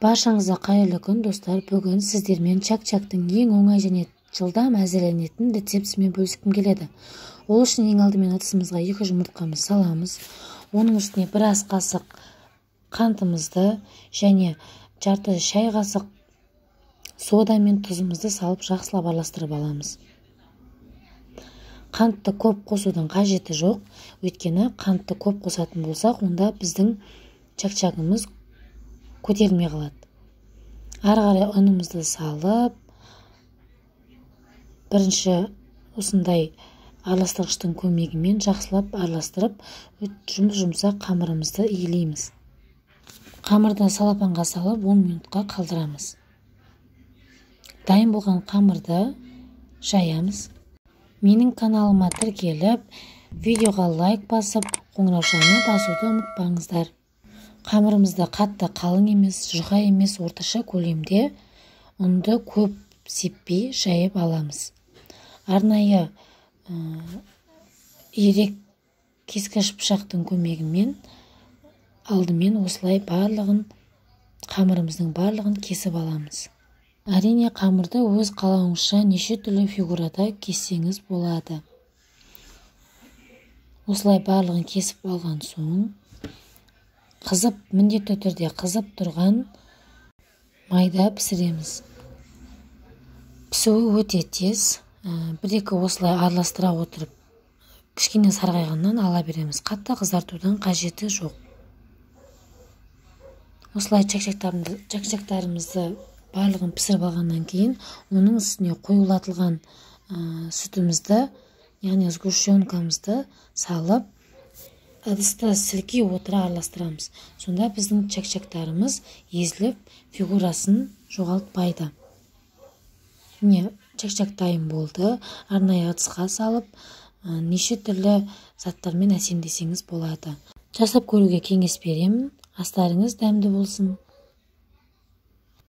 Баршаңызға қайырлы күн достар. Бүгін сіздермен чак-чактың ең оңай және жылдам әзірленетін рецептісімен бөліскім келеді. Ол үшін ең алдымен ыдысымызға 2 жұмыртқамызды саламыз. Оның үстіне 1 ас қасық қантымызды және жарты шай қасық сода мен тұзымызды салып жақсылап араластырып аламыз. Қантты көп қосудың қажеті жоқ, өйткені қантты көп қосатын болсақ, онда біздің чак-чагымыз көтерілмей қалады. Ары қарай ұнымызды салып, бірінші осындай араластырғыштың көмегімен жақсылап араластырып, жұмсақ қамырымызды иілейміз. Қамырды салапанға салып 10 минутқа қалдырамыз. Дайын болған қамырды жаямыз. Менің каналыма тіркеліп, видеоға лайк басып, қоңыраушаны басуды ұмытпаңыздар. Қамырымызды қатты қалың емес, жұқа емес, орташа көлемде ұнды көп сеппей жайып аламыз. Арнайы ирек кескіш пышақтың көмегімен алдымен осылай қамырымыздың барлығын кесіп аламыз. Әрине, қамырды өз қалауыңызша неше түрлі фигурада кессеңіз болады. Осылай барлығын кесіп алған соң, міндетті түрде қызып тұрған майда пісіреміз. Пісуі өте тез. 1-2 осылай араластыра отырып, кішкене сарғайғаннан ала береміз. Қатты қызартудан қажеті жоқ. Осылай чак-чактарымызды барлығын пісіріп алғаннан кейін, оның үстіне қоюлатылған сүтімізді, яғни сгущенкамызды салып, ыдысты сілкей отыра араластырамыз. Сонда біздің чак-чактарымыз езіліп, фигурасын жоғалтпайды. Чак-чак дайын болды. Арнайы ыдысқа салып, неше түрлі заттармен әсемдесеңіз болады. Жасап көруге кеңес беремін. Астарыңыз дәмді болсын.